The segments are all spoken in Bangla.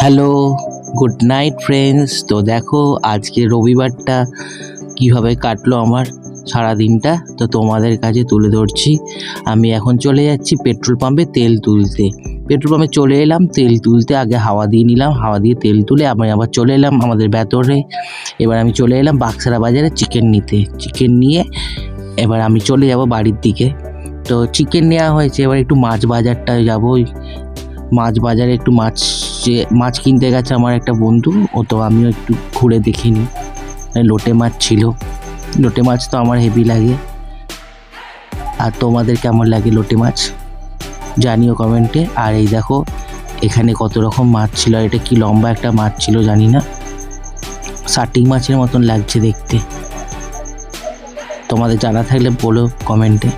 Hello, good night friends. তো দেখো আজকে রবিবারটা কিভাবে কাটলো আমার সারা দিনটা, তো তোমাদের কাছে তুলে ধরছি। আমি এখন চলে যাচ্ছি পেট্রোল পাম্পে তেল তুলতে। পেট্রোল পাম্পে চলে এলাম তেল তুলতে, আগে হাওয়া দিয়ে নিলাম, হাওয়া দিয়ে তেল তুলে আমি আবার চলে এলাম আমাদের ভেতরে। এবার আমি চলে এলাম বাক্সারা বাজারে চিকেন নিতে। চিকেন নিয়ে এবার আমি চলে যাব বাড়ির দিকে। তো চিকেন নেওয়া হয়েছে, এবার একটু মাছ বাজারটা যাবো। মাছ বাজারে একটু মাছ কিনতে গেছে আমার একটা বন্ধু, ও তো আমিও একটু ঘুরে দেখিনি। লোটে মাছ ছিল, লোটে মাছ তো আমার হেভি লাগে। আর তোমাদের কেমন লাগে লোটে মাছ জানিও কমেন্টে। আর এই দেখো এখানে কত রকম মাছ ছিল, আর এটা কি লম্বা একটা মাছ ছিল জানি না, শার্টিং মাছের মতন লাগছে দেখতে। তোমাদের জানা থাকলে বলো কমেন্টে।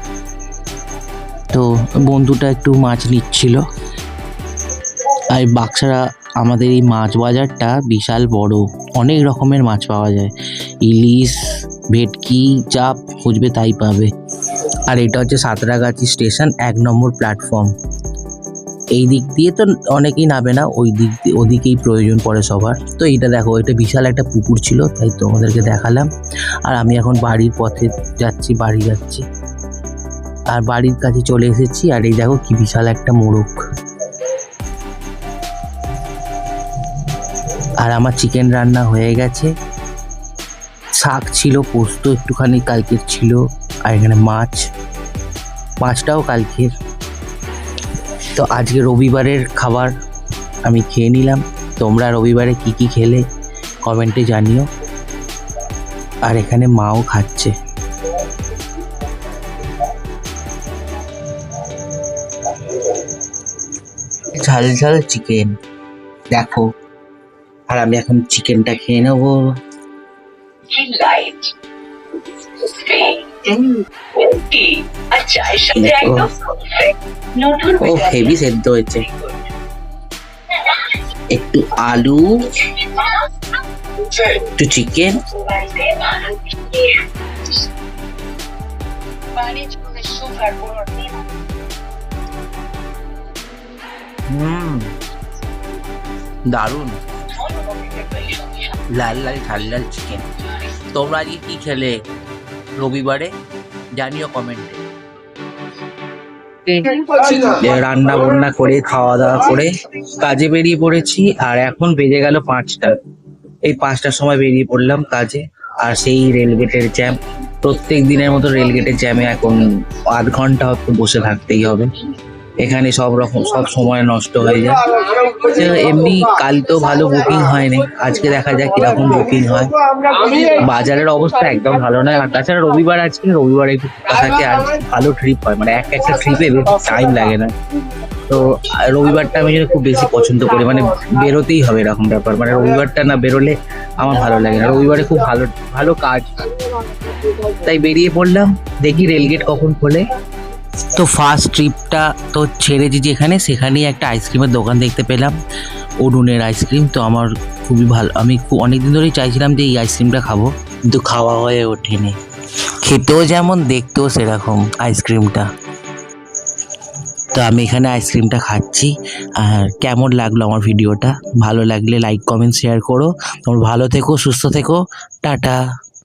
তো বন্ধুটা একটু মাছ নিচ্ছিল। আর বাক্সারা আমাদের এই মাছ বাজারটা বিশাল বড়, অনেক রকমের মাছ পাওয়া যায়। ইলিশ, ভেটকি, যা খুঁজবে তাই পাবে। আর এটা হচ্ছে সাঁতরাগাছি স্টেশন, 1 নম্বর প্ল্যাটফর্ম। এই দিক দিয়ে তো অনেকেই নামে না, ওই দিক দিয়ে ওদিকেই প্রয়োজন পড়ে সবার। তো এইটা দেখো, এটা বিশাল একটা পুকুর ছিল, তাই তোমাদেরকে দেখালাম। আর আমি এখন বাড়ির পথে যাচ্ছি, বাড়ি যাচ্ছি। আর বাড়ির কাছে চলে এসেছি। আর এই দেখো কি বিশাল একটা মোরগ। আর আমার চিকেন রান্না হয়ে গেছে, শাক ছিল, পোস্ত একটুখানি কালকের ছিল, আর এখানে মাছটাও কালকের। তো আজকে রবিবারের খাবার আমি খেয়ে নিলাম। তোমরা রবিবারে কি কি খেলে কমেন্টে জানিও। আর এখানে মাও খাচ্ছে। ঝাল ঝাল চিকেন দেখো। আর আমি এখন চিকেনটা খেয়ে নেবো। ও হেভি সেদ্ধ হয়েছে। একটু আলু, একটু চিকেন, দারুণ লাল লাল ঝাল লাল চিকেন। তোমরা আজকে কি খেলে রবিবারে জানিও কমেন্টে। রান্না বান্না করে খাওয়া দাওয়া করে কাজে বেরিয়ে পড়েছি। আর এখন বেজে গেল 5টা। এই 5টার সময় বেরিয়ে পড়লাম কাজে। আর সেই রেলগেটের জ্যাম, প্রত্যেক দিনের মতো রেলগেটের জ্যামে এখন আধ ঘন্টা হয়তো বসে থাকতেই হবে। এখানে সব সময় নষ্ট হয়ে যায়। এমনি কাল তো ভালো বুকিং হয়নি, আজকে দেখা যাক কিরকম বুকিং হয়। বাজারের অবস্থা একদম ভালো নয়। আর তাছাড়া রবিবার, আজকে রবিবারে একটু ফাঁকা থাকে আর ভালো ট্রিপ হয়, মানে একটা ট্রিপে বেশি টাইম লাগে না। তো রবিবারটা আমি খুব বেশি পছন্দ করি, মানে বেরোতেই হবে এরকম ব্যাপার। মানে রবিবারটা না বেরোলে আমার ভালো লাগে না। রবিবারে খুব ভালো ভালো কাজ, তাই বেরিয়ে পড়লাম। দেখি রেলগেট কখন খোলে। তো ফার্স্ট ট্রিপটা তো ছেড়েছি যেখানে, সেখানেই একটা আইসক্রিমের দোকান দেখতে পেলাম, অরুণের আইসক্রিম। তো আমার খুবই ভালো, আমি অনেকদিন ধরেই চাইছিলাম যে এই আইসক্রিমটা খাবো, কিন্তু খাওয়া হয়ে ওঠেনি। খেতেও যেমন দেখতেও সেরকম আইসক্রিমটা। তো আমি এখানে আইসক্রিমটা খাচ্ছি। আর কেমন লাগলো আমার ভিডিওটা, ভালো লাগলে লাইক কমেন্ট শেয়ার করো। তোমরা ভালো থেকো, সুস্থ থেকো, টাটা।